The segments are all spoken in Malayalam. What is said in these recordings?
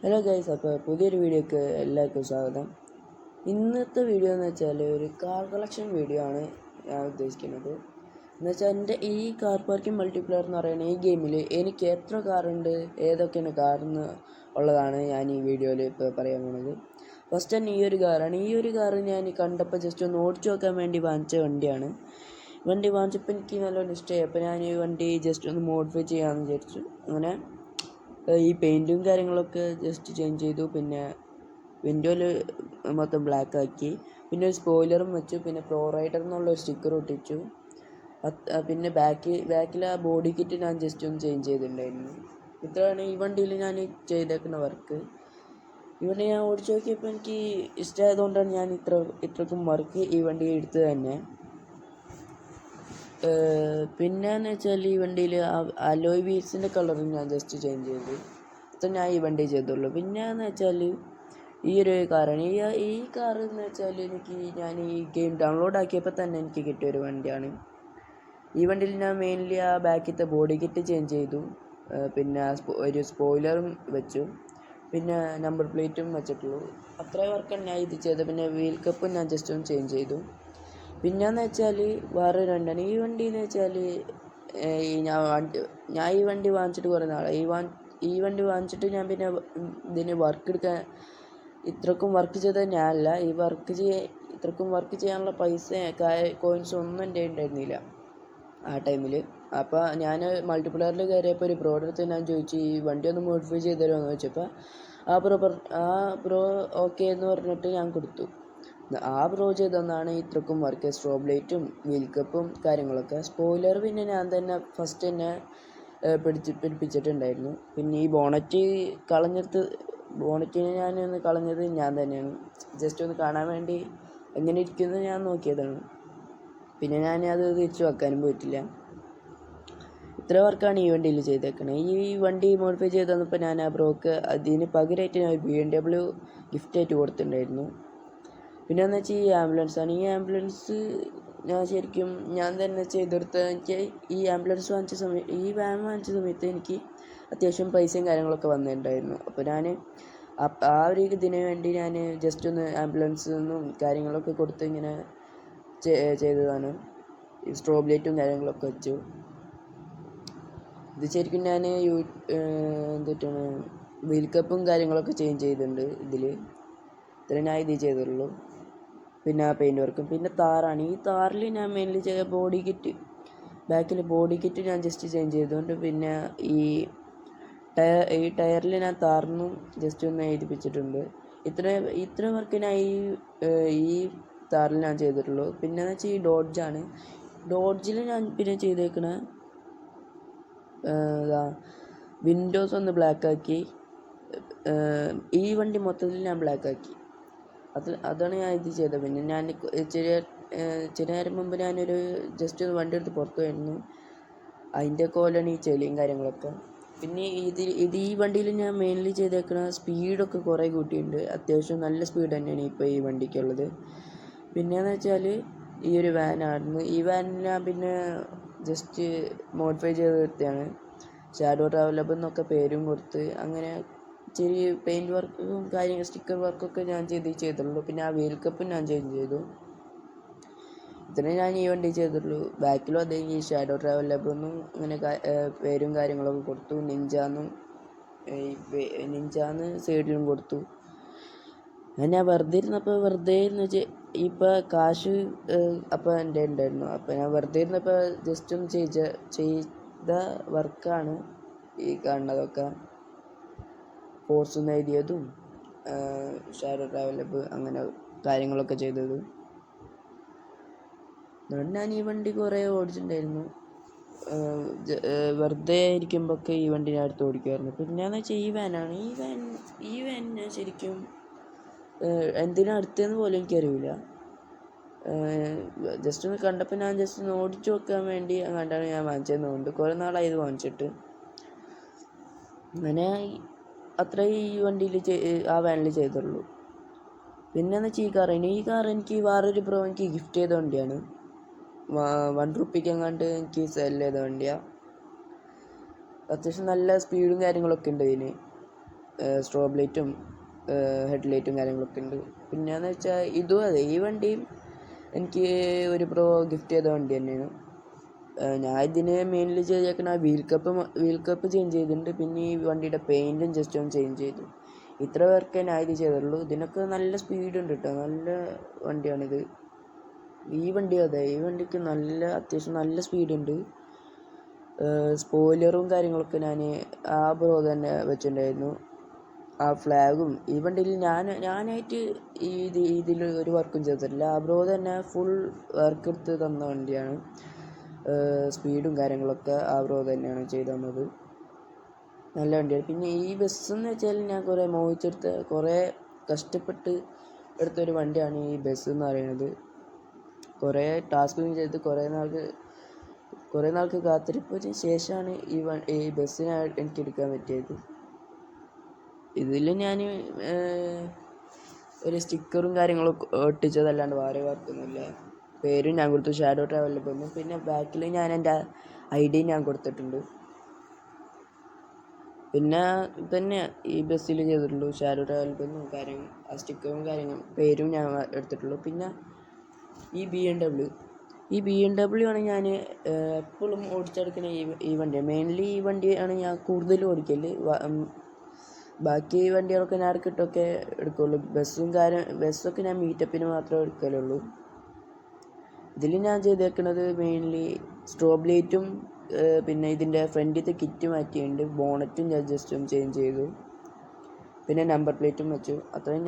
ഹലോ ഗൈസ്, അപ്പോൾ പുതിയൊരു വീഡിയോക്ക് എല്ലാവർക്കും സ്വാഗതം. ഇന്നത്തെ വീഡിയോ എന്ന് വെച്ചാൽ ഒരു കാർ കളക്ഷൻ വീഡിയോ ആണ് ഞാൻ ഉദ്ദേശിക്കുന്നത്. എന്ന് വെച്ചാൽ എൻ്റെ ഈ കാർ പാർക്കിംഗ് മൾട്ടിപ്ലെയർ എന്ന് പറയുന്ന ഈ ഗെയിമിൽ എനിക്ക് എത്ര കാറുണ്ട്, ഏതൊക്കെയാണ് കാറെന്ന് ഉള്ളതാണ് ഞാൻ ഈ വീഡിയോയിൽ ഇപ്പോൾ പറയാൻ പോകുന്നത്. ഫസ്റ്റ് തന്നെ ഈ ഒരു കാറാണ്. ഈ ഒരു കാറ് ഞാൻ കണ്ടപ്പോൾ ജസ്റ്റ് ഒന്ന് ഓടിച്ചു നോക്കാൻ വേണ്ടി വാങ്ങിച്ച വണ്ടിയാണ്. വണ്ടി വാങ്ങിച്ചപ്പോൾ എനിക്ക് നല്ലോണം ഇഷ്ടമായി. അപ്പോൾ ഞാൻ ഈ വണ്ടി ജസ്റ്റ് ഒന്ന് മോഡിഫൈ ചെയ്യാമെന്ന് വിചാരിച്ചു. അങ്ങനെ ഈ പെയിൻറ്റും കാര്യങ്ങളൊക്കെ ജസ്റ്റ് ചേഞ്ച് ചെയ്തു. പിന്നെ വിൻഡോയിൽ മൊത്തം ബ്ലാക്ക് ആക്കി. പിന്നെ ഒരു സ്പോയിലറും വെച്ചു. പിന്നെ പ്രോ റൈഡർ എന്നുള്ളൊരു സ്റ്റിക്കർ ഒട്ടിച്ചു. പിന്നെ ബാക്കിൽ ആ ബോഡി കിറ്റ് ഞാൻ ജസ്റ്റ് ഒന്ന് ചേഞ്ച് ചെയ്തിട്ടുണ്ടായിരുന്നു. ഇത്രയാണ് ഈ വണ്ടിയിൽ ഞാൻ ചെയ്തേക്കുന്ന വർക്ക്. ഈ വണ്ടി ഞാൻ ഓടിച്ചു നോക്കിയപ്പോൾ എനിക്ക് ഇഷ്ടമായതുകൊണ്ടാണ് ഞാൻ ഇത്രക്കും വർക്ക് ഈ വണ്ടി എടുത്തത് തന്നെ. പിന്നെയെന്ന് വെച്ചാൽ ഈ വണ്ടിയിൽ അലോയ് വീൽസിൻ്റെ കളറും ഞാൻ ജസ്റ്റ് ചേഞ്ച് ചെയ്തു. ഇത്ര ഞാൻ ഈ വണ്ടി ചെയ്തുള്ളൂ. പിന്നെയെന്ന് വെച്ചാൽ ഈ ഒരു കാറാണ്. ഈ കാർ എന്ന് വെച്ചാൽ ഞാൻ ഈ ഗെയിം ഡൗൺലോഡ് ആക്കിയപ്പോൾ തന്നെ എനിക്ക് കിട്ടിയൊരു വണ്ടിയാണ്. ഈ വണ്ടിയിൽ ഞാൻ മെയിൻലി ആ ബാക്കിലത്തെ ബോഡി കിറ്റ് ചേഞ്ച് ചെയ്തു. പിന്നെ ഒരു സ്പോയിലറും വെച്ചു. പിന്നെ നമ്പർ പ്ലേറ്റും വെച്ചിട്ടുള്ളൂ. അത്രയും വർക്കാണ് ഞാൻ ഇത് ചെയ്തത്. പിന്നെ വീൽ കപ്പും ഞാൻ ജസ്റ്റ് ഒന്ന് ചേഞ്ച് ചെയ്തു. പിന്നെയെന്ന് വെച്ചാൽ വേറെ രണ്ടാണ്. ഈ വണ്ടി എന്ന് വെച്ചാൽ ഞാൻ ഈ വണ്ടി വാങ്ങിച്ചിട്ട് കുറേ നാളായി. ഈ വണ്ടി വാങ്ങിച്ചിട്ട് ഞാൻ പിന്നെ ഇതിന് വർക്ക് എടുക്കാൻ ഇത്രക്കും വർക്ക് ചെയ്തത് ഞാനല്ല. ഇത്രക്കും വർക്ക് ചെയ്യാനുള്ള പൈസ കോയിൻസ് ഒന്നും എൻ്റെ ഉണ്ടായിരുന്നില്ല ആ ടൈമിൽ. അപ്പോൾ ഞാൻ മൾട്ടിപ്ലെയറിൽ കയറിയപ്പോൾ ഒരു ബ്രോയുടെ അടുത്ത് ഞാൻ ചോദിച്ചു, ഈ വണ്ടി ഒന്ന് മോഡിഫൈ ചെയ്ത് തരുമോ എന്ന് ചോദിച്ചപ്പോൾ ആ ബ്രോ ഓക്കെ എന്ന് പറഞ്ഞിട്ട് ഞാൻ കൊടുത്തു. ആ ബ്രോ ചെയ്തൊന്നാണ് ഇത്രക്കും വർക്ക്. സ്ട്രോബ് ലൈറ്റും വീൽ കപ്പും കാര്യങ്ങളൊക്കെ. സ്പോയിലർ പിന്നെ ഞാൻ തന്നെ ഫസ്റ്റ് തന്നെ പിടിപ്പിച്ചിട്ടുണ്ടായിരുന്നു. പിന്നെ ഈ ബോണറ്റിനെ ഞാനൊന്ന് കളഞ്ഞത് ഞാൻ തന്നെയാണ്. ജസ്റ്റ് ഒന്ന് കാണാൻ വേണ്ടി എങ്ങനെ ഇരിക്കുന്നത് ഞാൻ നോക്കിയതാണ്. പിന്നെ ഞാൻ അത് തിരിച്ചു വെക്കാനും പോയിട്ടില്ല. ഇത്ര വർക്കാണ് ഈ വണ്ടിയിൽ ചെയ്തേക്കണത്. ഈ വണ്ടി മോഡിഫൈ ചെയ്ത് തന്നപ്പോൾ ഞാൻ ആ ബ്രോക്ക് അതിന് പകരമായിട്ട് ഞാൻ BMW ഗിഫ്റ്റായിട്ട് കൊടുത്തിട്ടുണ്ടായിരുന്നു. പിന്നെയെന്ന് വെച്ചാൽ ഈ ആംബുലൻസാണ്. ഈ ആംബുലൻസ് ഞാൻ തന്നെ ചെയ്തെടുത്ത. എനിക്ക് ഈ വാൻ വാങ്ങിച്ച സമയത്ത് എനിക്ക് അത്യാവശ്യം പൈസയും കാര്യങ്ങളൊക്കെ വന്നിട്ടുണ്ടായിരുന്നു. അപ്പോൾ ഞാൻ ആ ഒരു ഇതിന് വേണ്ടി ഞാൻ ജസ്റ്റ് ഒന്ന് ആംബുലൻസിൽ കാര്യങ്ങളൊക്കെ കൊടുത്ത് ഇങ്ങനെ ചെയ്തതാണ്. ഈ സ്ട്രോബ് ലൈറ്റും കാര്യങ്ങളൊക്കെ വെച്ചു. ഇത് ശരിക്കും ഞാൻ എന്തിട്ടാണ് വീൽ കപ്പും കാര്യങ്ങളൊക്കെ ചേഞ്ച് ചെയ്തിട്ടുണ്ട് ഇതിൽ. ഇത്ര ഞാൻ ഇത് ചെയ്തിട്ടുള്ളൂ. പിന്നെ ആ പെയിൻറ്റ് വർക്കും. പിന്നെ താറാണ്. ഈ താറിൽ ഞാൻ മെയിൻലി ചെയ്ത ബാക്കിൽ ബോഡി കിറ്റ് ഞാൻ ജസ്റ്റ് ചേഞ്ച് ചെയ്തുകൊണ്ട്. പിന്നെ ഈ ടയറിൽ ഞാൻ താറിനും ജസ്റ്റ് ഒന്ന് എഴുതിപ്പിച്ചിട്ടുണ്ട്. ഇത്ര വർക്ക് ഞാൻ ഈ താറിൽ ഞാൻ ചെയ്തിട്ടുള്ളൂ. പിന്നെയെന്ന് വെച്ചാൽ ഈ ഡോഡ്ജാണ്. ഡോഡ്ജിൽ ഞാൻ പിന്നെ ചെയ്തേക്കണ വിൻഡോസ് ഒന്ന് ബ്ലാക്കാക്കി. ഈ വണ്ടി മൊത്തത്തിൽ ഞാൻ ബ്ലാക്കാക്കി. അതാണ് ഞാൻ ഇത് ചെയ്തത്. പിന്നെ ഞാൻ ചില നേരം മുമ്പ് ഞാനൊരു ജസ്റ്റ് ഒന്ന് വണ്ടി എടുത്ത് പുറത്ത് പോയിരുന്നു. അതിൻ്റെ കോലാണ് ഈ ചെളിയും കാര്യങ്ങളൊക്കെ. പിന്നെ ഈ വണ്ടിയിൽ ഞാൻ മെയിൻലി ചെയ്തേക്കണ സ്പീഡൊക്കെ കുറേ കൂട്ടിയിട്ടുണ്ട്. അത്യാവശ്യം നല്ല സ്പീഡ് തന്നെയാണ് ഇപ്പോൾ ഈ വണ്ടിക്കുള്ളത്. പിന്നെയെന്ന് വെച്ചാൽ ഈ ഒരു വാനായിരുന്നു. ഈ വാനിൽ ഞാൻ പിന്നെ ജസ്റ്റ് മോഡിഫൈ ചെയ്ത് നിർത്തിയാണ്. ഷാഡോ ട്രാവലബ് എന്നൊക്കെ പേരും കൊടുത്ത് അങ്ങനെ ചെറിയ പെയിൻറ്റ് വർക്കും സ്റ്റിക്കർ വർക്കൊക്കെ ഞാൻ ചെയ്തിട്ടുള്ളൂ. പിന്നെ ആ വീൽ കപ്പും ഞാൻ ചേഞ്ച് ചെയ്തു. ഇത്രയും ഞാൻ ഈ വണ്ടി ചെയ്തിട്ടുള്ളൂ. ബാക്കിലും അതേ ഈ ഷാഡോ ട്രാവലബെന്നും അങ്ങനെ പേരും കാര്യങ്ങളൊക്കെ കൊടുത്തു. നിഞ്ചാന്ന് സൈഡിലും കൊടുത്തു. ഞാൻ വെറുതെ എന്ന് വെച്ചാൽ ഇപ്പോൾ കാശ് അപ്പോൾ എൻ്റെ ഉണ്ടായിരുന്നു. അപ്പോൾ ഞാൻ വെറുതെ ഇരുന്നപ്പോൾ ജസ്റ്റ് ഒന്ന് ചെയ്ത വർക്കാണ് ഈ കാണുന്നതൊക്കെ. ഫോർസ് എഴുതിയതും ഷാഡോ ട്രാവലബ് അങ്ങനെ കാര്യങ്ങളൊക്കെ ചെയ്തത്. അതുകൊണ്ട് ഞാൻ ഈ വണ്ടി കുറേ ഓടിച്ചിട്ടുണ്ടായിരുന്നു. വെറുതെ ഇരിക്കുമ്പോഴൊക്കെ ഈ വണ്ടി ഞാൻ അടുത്ത് ഓടിക്കുമായിരുന്നു. പിന്നെയെന്ന് വെച്ചാൽ ഈ വാനാണ്. ഈ വാൻ ഞാൻ ശരിക്കും എന്തിനാണ് അടുത്തതെന്ന് പോലും എനിക്കറിയില്ല. ജസ്റ്റ് ഒന്ന് കണ്ടപ്പോൾ ഞാൻ ജസ്റ്റ് ഒന്ന് ഓടിച്ചു നോക്കാൻ വേണ്ടി അങ്ങോട്ടാണ് ഞാൻ വാങ്ങിച്ചതെന്നുണ്ട്. കുറേ നാളായി ഇത് വാങ്ങിച്ചിട്ട്. അങ്ങനെ അത്രേ ഈ വണ്ടിയിൽ ആ വാനിൽ ചെയ്തുള്ളൂ. പിന്നെയെന്ന് വെച്ചാൽ ഈ കാർ എനിക്ക് വേറൊരു ബ്രോ എനിക്ക് ഗിഫ്റ്റ് ചെയ്ത വണ്ടിയാണ്. 1 രൂപയ്ക്ക് എങ്ങാണ്ട് എനിക്ക് സെൽ ചെയ്ത വണ്ടിയാണ്. അത്യാവശ്യം നല്ല സ്പീഡും കാര്യങ്ങളൊക്കെ ഉണ്ട് ഇതിന്. സ്ട്രോബ് ലൈറ്റും ഹെഡ് ലൈറ്റും കാര്യങ്ങളൊക്കെ ഉണ്ട്. പിന്നെയെന്ന് വെച്ചാൽ ഇതും അതെ, ഈ വണ്ടിയും എനിക്ക് ഒരു ബ്രോ ഗിഫ്റ്റ് ചെയ്ത വണ്ടി തന്നെയാണ്. ഞാൻ ഇതിന് മെയിൻലി ചെയ്തേക്കുന്ന വീൽ കപ്പ് ചേഞ്ച് ചെയ്തിട്ടുണ്ട്. പിന്നെ ഈ വണ്ടിയുടെ പെയിൻറ്റും ജസ്റ്റ് ഒന്ന് ചേഞ്ച് ചെയ്തു. ഇത്ര പേർക്കേ ഞാൻ ഇത് ചെയ്തിട്ടുള്ളൂ. ഇതിനൊക്കെ നല്ല സ്പീഡ് ഉണ്ട് കേട്ടോ, നല്ല വണ്ടിയാണിത്. ഈ വണ്ടിക്ക് അത്യാവശ്യം നല്ല സ്പീഡുണ്ട്. സ്പോയിലറും കാര്യങ്ങളൊക്കെ ഞാൻ ആ ബ്രോ തന്നെ വെച്ചിട്ടുണ്ടായിരുന്നു. ആ ഫ്ലാഗും ഈ വണ്ടിയിൽ ഞാനായിട്ട് ഇതിൽ ഒരു വർക്കും ചെയ്തിട്ടില്ല. ആ ബ്രോ തന്നെ ഫുൾ വർക്ക് എടുത്ത് തന്ന വണ്ടിയാണ്. സ്പീഡും കാര്യങ്ങളൊക്കെ ആ ബ്രോ തന്നെയാണ് ചെയ്തു തന്നത്. നല്ല വണ്ടിയാണ്. പിന്നെ ഈ ബസ്സെന്ന് വെച്ചാൽ ഞാൻ കുറേ കഷ്ടപ്പെട്ട് എടുത്തൊരു വണ്ടിയാണ് ഈ ബസ് എന്ന് പറയുന്നത്. കുറേ ടാസ്കും ചെയ്ത് കുറേ നാൾക്ക് കാത്തിരിപ്പിന് ശേഷമാണ് ഈ ബസ്സിനെ എനിക്ക് എടുക്കാൻ പറ്റിയത്. ഇതിൽ ഞാൻ ഒരു സ്റ്റിക്കറും കാര്യങ്ങളൊക്കെ ഒട്ടിച്ചതല്ലാണ്ട് വേറെ വർക്കൊന്നുമില്ല. പേരും ഞാൻ കൊടുത്തു, ഷാഡോ ട്രാവലിൽ പോകുന്നു. പിന്നെ ബാക്കിൽ ഞാൻ എൻ്റെ ID ഞാൻ കൊടുത്തിട്ടുണ്ട്. പിന്നെ തന്നെ ഈ ബസ്സിൽ ചെയ്തിട്ടുള്ളൂ, ഷാഡോ ട്രാവലിൽ പോകുന്നു ആ സ്റ്റിക്കറും പേരും ഞാൻ എടുത്തിട്ടുള്ളൂ. പിന്നെ ഈ BMW ആണ് ഞാൻ എപ്പോഴും ഓടിച്ചെടുക്കുന്ന ഈ വണ്ടിയാണ്. മെയിൻലി ഈ വണ്ടിയാണ് ഞാൻ കൂടുതലും ഓടിക്കൽ. ബാക്കി വണ്ടികളൊക്കെ ഞാൻ ഇടയ്ക്കിട്ടൊക്കെ എടുക്കുള്ളൂ. ബസ്സൊക്കെ ഞാൻ മീറ്റപ്പിന് മാത്രമേ എടുക്കലുള്ളൂ. ഇതിൽ ഞാൻ ചെയ്തേക്കുന്നത് മെയിൻലി സ്ട്രോബ് ലൈറ്റും പിന്നെ ഇതിൻ്റെ ഫ്രണ്ടിലത്തെ കിറ്റ് മാറ്റിയിട്ടുണ്ട്. ബോണറ്റും ഞാൻ ജസ്റ്റ് ഒന്ന് ചേഞ്ച് ചെയ്തു. പിന്നെ നമ്പർ പ്ലേറ്റും വെച്ചു. അത്രയും.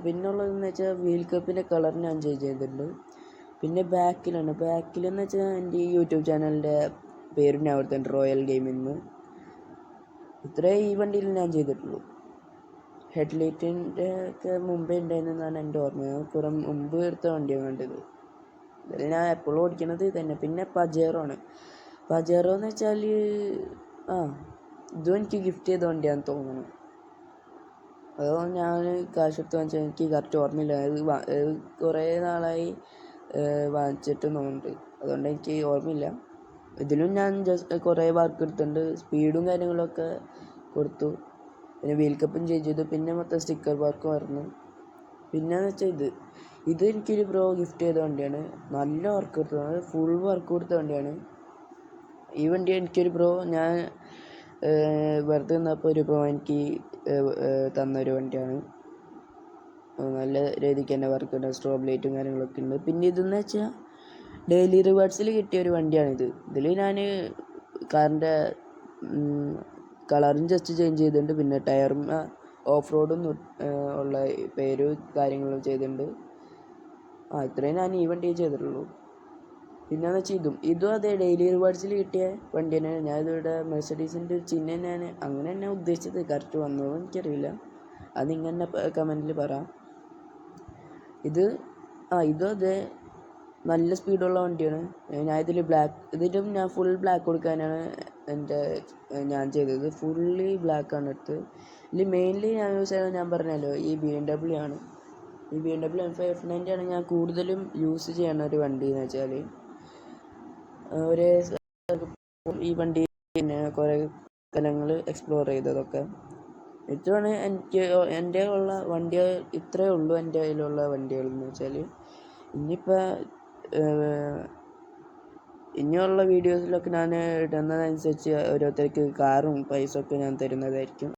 പിന്നുള്ളതെന്ന് വെച്ചാൽ വീൽ കപ്പിൻ്റെ കളർ ഞാൻ ചേഞ്ച് ചെയ്തിട്ടുണ്ട്. പിന്നെ ബാക്കിലെന്ന് വെച്ചാൽ എൻ്റെ ഈ യൂട്യൂബ് ചാനലിൻ്റെ പേരും ഞാൻ കൊടുത്തിട്ടുണ്ട്, റോയൽ ഗെയിമിംഗ്. ഇത്രേ ഈ വണ്ടിയിൽ ഞാൻ ചെയ്തിട്ടുള്ളൂ. ഹെഡ് ലൈറ്റിൻ്റെ ഒക്കെ മുമ്പേ ഉണ്ടായിരുന്നതാണ് എൻ്റെ ഓർമ്മ. ഞാൻ കുറേ മുമ്പ് എടുത്ത വണ്ടിയാണ് കണ്ടത്. ഇതിൽ ഞാൻ എപ്പോഴും ഓടിക്കുന്നത് തന്നെ. പിന്നെ പജേറോ എന്ന് വെച്ചാൽ ഇതും എനിക്ക് ഗിഫ്റ്റ് ചെയ്ത വണ്ടിയാണെന്ന് തോന്നുന്നു. അതോ ഞാൻ കാശ് എടുത്ത് വാങ്ങിച്ചാൽ എനിക്ക് കറക്റ്റ് ഓർമ്മയില്ല. അത് കുറേ നാളായി വാങ്ങിച്ചിട്ടും തോന്നുന്നുണ്ട്, അതുകൊണ്ട് എനിക്ക് ഓർമ്മയില്ല. ഇതിലും ഞാൻ കുറേ വർക്ക് എടുത്തിട്ടുണ്ട്. സ്പീഡും കാര്യങ്ങളൊക്കെ കൊടുത്തു. പിന്നെ വീൽ കപ്പും ചേഞ്ച് ചെയ്തു. പിന്നെ മൊത്തം സ്റ്റിക്കർ വർക്ക് വരുന്നു. പിന്നെയെന്ന് വെച്ചാൽ ഇത് എനിക്കൊരു ബ്രോ ഗിഫ്റ്റ് ചെയ്ത വണ്ടിയാണ്. നല്ല വർക്ക് കൊടുത്തത്, ഫുൾ വർക്ക് കൊടുത്ത വണ്ടിയാണ് ഈ വണ്ടി. എനിക്കൊരു ബ്രോ ഞാൻ വെറുതെ നിന്നപ്പോൾ ഒരു ബ്രോ എനിക്ക് തന്നൊരു വണ്ടിയാണ്. നല്ല രീതിക്ക് തന്നെ വർക്ക് ഉണ്ട്, സ്ട്രോബ് ലൈറ്റും കാര്യങ്ങളൊക്കെ ഉണ്ട്. പിന്നെ ഇതെന്ന് വെച്ചാൽ ഡെയിലി റിവാർഡ്സിൽ കിട്ടിയ ഒരു വണ്ടിയാണിത്. ഇതിൽ ഞാൻ കാറിൻ്റെ കളറും ജസ്റ്റ് ചേഞ്ച് ചെയ്തിട്ടുണ്ട്. പിന്നെ ടയറും ഓഫ് റോഡും ഉള്ള പേര് കാര്യങ്ങളും ചെയ്തിട്ടുണ്ട്. ഇത്രയും ഞാൻ ഈ വണ്ടിയെ ചെയ്തിട്ടുള്ളൂ. പിന്നെയെന്ന് വെച്ചാൽ ഇതും അതെ, ഡെയിലി റിവാർഡ്സിൽ കിട്ടിയ വണ്ടി തന്നെയാണ്. ഞാൻ ഇതിവിടെ മെഴ്സഡീസിൻ്റെ ചിഹ്നം ഞാൻ അങ്ങനെ തന്നെ ഉദ്ദേശിച്ചത്. കറക്റ്റ് വന്നോ എനിക്കറിയില്ല, അത് നിങ്ങൾ കമൻറ്റിൽ പറ. ഇതും അതെ, നല്ല സ്പീഡുള്ള വണ്ടിയാണ്. ഇതിലും ഞാൻ ഫുൾ ബ്ലാക്ക് കൊടുക്കാനാണ് ഞാൻ ചെയ്തത്. ഫുള്ളി ബ്ലാക്കാണ് എടുത്തത്. ഇതിൽ മെയിൻലി ഞാൻ യൂസ് ചെയ്യുന്നത് ഞാൻ പറഞ്ഞല്ലോ ഈ BMW ആണ്. ഈ BMW M5F90 ആണ് ഞാൻ കൂടുതലും യൂസ് ചെയ്യുന്ന ഒരു വണ്ടി എന്ന് വെച്ചാൽ. ഈ വണ്ടി പിന്നെ കുറേ സ്ഥലങ്ങൾ എക്സ്പ്ലോർ ചെയ്തതൊക്കെ. ഇത്രയാണ് എൻ്റെ ഉള്ള വണ്ടികൾ. ഇത്രയേ ഉള്ളൂ എൻ്റെ കയ്യിലുള്ള വണ്ടികൾ എന്ന് വെച്ചാൽ. ഇനിയുള്ള വീഡിയോസിലൊക്കെ ഞാൻ ഇടുന്നതനുസരിച്ച് ഓരോരുത്തർക്ക് കാറും പൈസ ഒക്കെ ഞാൻ തരുന്നതായിരിക്കും.